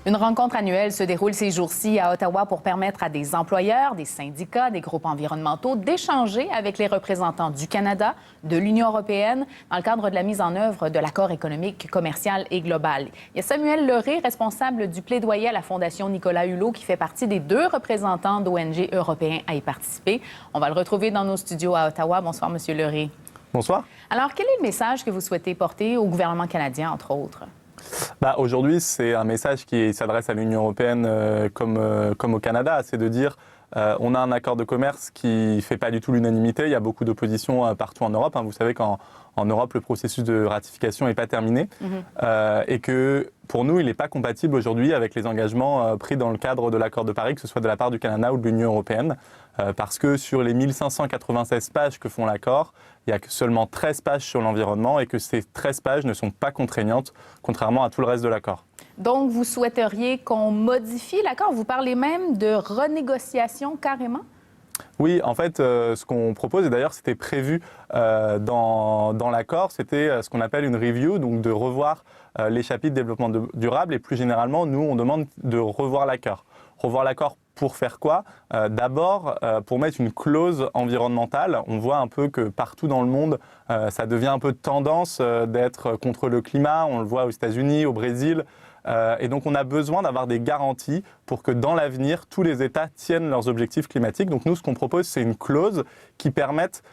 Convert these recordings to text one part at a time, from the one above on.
Une rencontre annuelle se déroule ces jours-ci à Ottawa pour permettre à des employeurs, des syndicats, des groupes environnementaux d'échanger avec les représentants du Canada, de l'Union européenne, dans le cadre de la mise en œuvre de l'accord économique, commercial et global. Il y a Samuel Leré, responsable du plaidoyer à la Fondation Nicolas Hulot, qui fait partie des 2 représentants d'ONG européens à y participer. On va le retrouver dans nos studios à Ottawa. Bonsoir, Monsieur Leré. Bonsoir. Alors, quel est le message que vous souhaitez porter au gouvernement canadien, entre autres? Aujourd'hui, c'est un message qui s'adresse à l'Union européenne comme au Canada. C'est de dire on a un accord de commerce qui ne fait pas du tout l'unanimité. Il y a beaucoup d'opposition partout en Europe. Vous savez qu'en Europe, le processus de ratification n'est pas terminé. Et que pour nous, il n'est pas compatible aujourd'hui avec les engagements pris dans le cadre de l'accord de Paris, que ce soit de la part du Canada ou de l'Union européenne. Parce que sur les 1596 pages que font l'accord, il n'y a que seulement 13 pages sur l'environnement et que ces 13 pages ne sont pas contraignantes, contrairement à tout le reste de l'accord. Donc, vous souhaiteriez qu'on modifie l'accord? Vous parlez même de renégociation carrément? Oui, en fait, ce qu'on propose, et d'ailleurs c'était prévu dans l'accord, c'était ce qu'on appelle une review, donc de revoir les chapitres développement durable et plus généralement, nous, on demande de revoir l'accord. Revoir l'accord pour faire quoi? D'abord, pour mettre une clause environnementale. On voit un peu que partout dans le monde, ça devient un peu de tendance d'être contre le climat. On le voit aux États-Unis, au Brésil. Et donc, on a besoin d'avoir des garanties pour que dans l'avenir, tous les États tiennent leurs objectifs climatiques. Donc, nous, ce qu'on propose, c'est une clause qui permette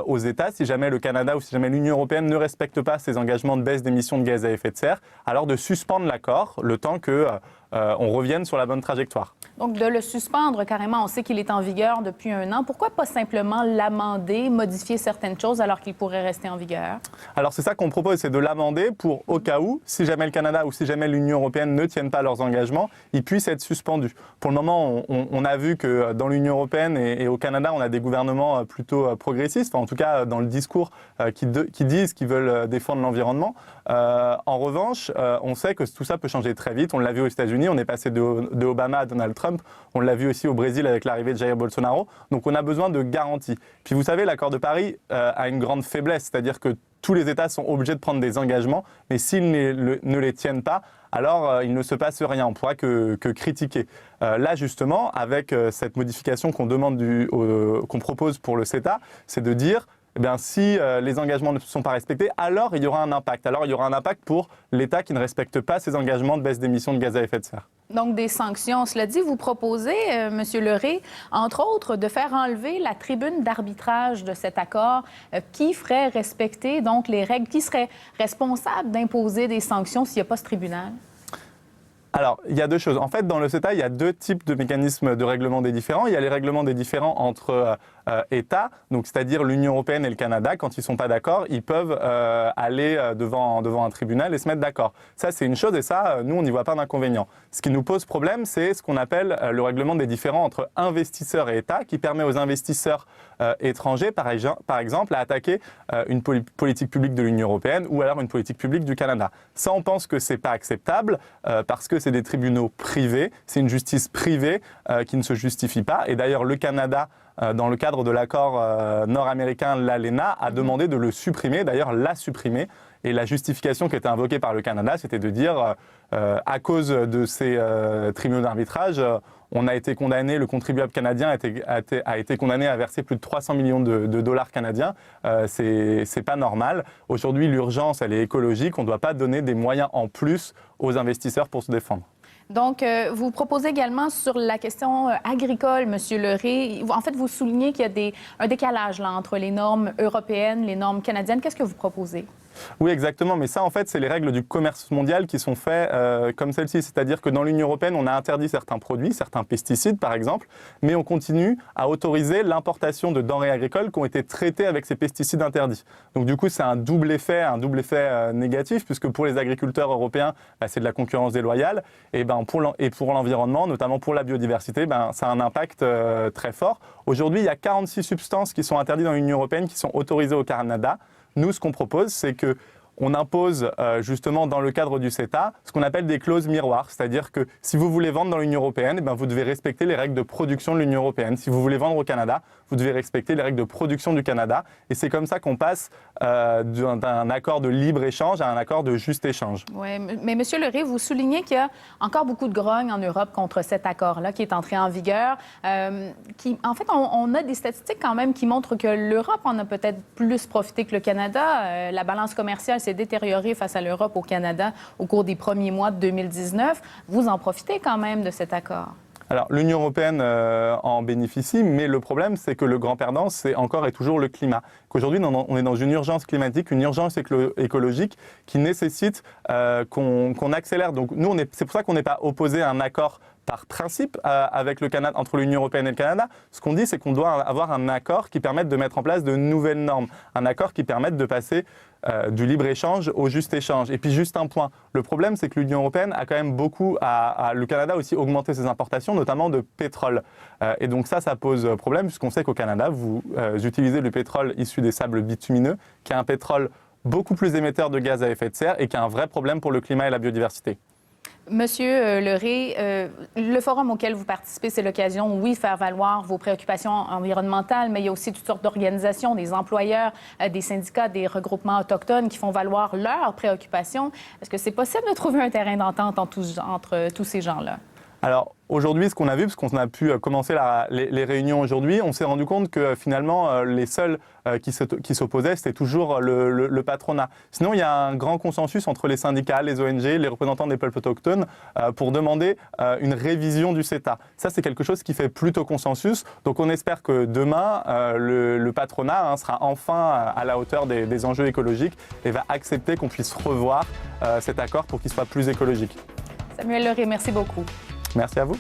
aux États, si jamais le Canada ou si jamais l'Union européenne ne respecte pas ses engagements de baisse d'émissions de gaz à effet de serre, alors de suspendre l'accord le temps qu'on revienne sur la bonne trajectoire. Donc, de le suspendre carrément, on sait qu'il est en vigueur depuis 1 an. Pourquoi pas simplement l'amender, modifier certaines choses alors qu'il pourrait rester en vigueur? Alors, c'est ça qu'on propose, c'est de l'amender pour, au cas où, si jamais le Canada ou si jamais l'Union européenne ne tiennent pas leurs engagements, ils puissent être suspendus. Pour le moment, on a vu que dans l'Union européenne et au Canada, on a des gouvernements plutôt progressistes, en tout cas dans le discours qui disent qu'ils veulent défendre l'environnement. En revanche, on sait que tout ça peut changer très vite. On l'a vu aux États-Unis, on est passé de Obama à Donald Trump. On l'a vu aussi au Brésil avec l'arrivée de Jair Bolsonaro. Donc on a besoin de garanties. Puis vous savez, l'accord de Paris a une grande faiblesse, c'est-à-dire que tous les États sont obligés de prendre des engagements, mais s'ils ne les tiennent pas, alors il ne se passe rien, on ne pourra que critiquer. Là justement, avec cette modification qu'on propose pour le CETA, c'est de dire si les engagements ne sont pas respectés, alors il y aura un impact. Alors il y aura un impact pour l'État qui ne respecte pas ses engagements de baisse d'émissions de gaz à effet de serre. Donc des sanctions. Cela dit, vous proposez, M. Leré, entre autres, de faire enlever la tribune d'arbitrage de cet accord qui ferait respecter donc les règles, qui serait responsable d'imposer des sanctions s'il n'y a pas ce tribunal? Alors, il y a 2 choses. En fait, dans le CETA, il y a 2 types de mécanismes de règlement des différends. Il y a les règlements des différends entre États, donc c'est-à-dire l'Union européenne et le Canada. Quand ils ne sont pas d'accord, ils peuvent aller devant un tribunal et se mettre d'accord. Ça, c'est une chose et ça, nous, on n'y voit pas d'inconvénient. Ce qui nous pose problème, c'est ce qu'on appelle le règlement des différends entre investisseurs et États, qui permet aux investisseurs étrangers, par exemple, à attaquer une politique publique de l'Union européenne ou alors une politique publique du Canada. Ça, on pense que ce n'est pas acceptable parce que c'est des tribunaux privés, c'est une justice privée qui ne se justifie pas. Et d'ailleurs, le Canada, dans le cadre de l'accord nord-américain, l'ALENA, a demandé de le supprimer, d'ailleurs l'a supprimé. Et la justification qui était invoquée par le Canada, c'était de dire, à cause de ces tribunaux d'arbitrage, on a été condamné, le contribuable canadien a été condamné à verser plus de 300 millions de dollars canadiens. C'est pas normal. Aujourd'hui, l'urgence, elle est écologique. On ne doit pas donner des moyens en plus aux investisseurs pour se défendre. Donc, vous proposez également sur la question agricole, M. Leré, en fait, vous soulignez qu'il y a un décalage là, entre les normes européennes, les normes canadiennes. Qu'est-ce que vous proposez? Oui, exactement. Mais ça, en fait, c'est les règles du commerce mondial qui sont faites comme celle-ci. C'est-à-dire que dans l'Union européenne, on a interdit certains produits, certains pesticides, par exemple, mais on continue à autoriser l'importation de denrées agricoles qui ont été traitées avec ces pesticides interdits. Donc, du coup, c'est un double effet négatif, puisque pour les agriculteurs européens, c'est de la concurrence déloyale. Et pour l'environnement, notamment pour la biodiversité, ça a un impact très fort. Aujourd'hui, il y a 46 substances qui sont interdites dans l'Union européenne qui sont autorisées au Canada. Nous, ce qu'on propose, c'est qu'on impose justement dans le cadre du CETA ce qu'on appelle des clauses miroirs. C'est-à-dire que si vous voulez vendre dans l'Union européenne, vous devez respecter les règles de production de l'Union européenne. Si vous voulez vendre au Canada, vous devez respecter les règles de production du Canada. Et c'est comme ça qu'on passe d'un accord de libre-échange à un accord de juste échange. Oui, mais M. Leray, vous soulignez qu'il y a encore beaucoup de grogne en Europe contre cet accord-là qui est entré en vigueur. En fait, on a des statistiques quand même qui montrent que l'Europe en a peut-être plus profité que le Canada. La balance commerciale s'est détériorée face à l'Europe au Canada au cours des premiers mois de 2019. Vous en profitez quand même de cet accord. Alors, l'Union européenne en bénéficie, mais le problème, c'est que le grand perdant, c'est encore et toujours le climat. Qu'aujourd'hui, on est dans une urgence climatique, une urgence écologique qui nécessite qu'on accélère. Donc, nous, c'est pour ça qu'on n'est pas opposé à un accord par principe avec le Canada, entre l'Union européenne et le Canada. Ce qu'on dit, c'est qu'on doit avoir un accord qui permette de mettre en place de nouvelles normes, un accord qui permette de passer du libre-échange au juste échange. Et puis juste un point, le problème c'est que l'Union européenne a quand même beaucoup, le Canada a aussi augmenté ses importations, notamment de pétrole. Et donc ça pose problème puisqu'on sait qu'au Canada, vous utilisez le pétrole issu des sables bitumineux, qui est un pétrole beaucoup plus émetteur de gaz à effet de serre et qui a un vrai problème pour le climat et la biodiversité. Monsieur Leray, le forum auquel vous participez, c'est l'occasion, oui, de faire valoir vos préoccupations environnementales, mais il y a aussi toutes sortes d'organisations, des employeurs, des syndicats, des regroupements autochtones qui font valoir leurs préoccupations. Est-ce que c'est possible de trouver un terrain d'entente entre tous ces gens-là? Alors, aujourd'hui, ce qu'on a vu, parce qu'on a pu commencer les réunions aujourd'hui, on s'est rendu compte que finalement, les seuls qui s'opposaient, c'était toujours le patronat. Sinon, il y a un grand consensus entre les syndicats, les ONG, les représentants des peuples autochtones pour demander une révision du CETA. Ça, c'est quelque chose qui fait plutôt consensus. Donc, on espère que demain, le patronat sera enfin à la hauteur des enjeux écologiques et va accepter qu'on puisse revoir cet accord pour qu'il soit plus écologique. Samuel Leray, merci beaucoup. Merci à vous.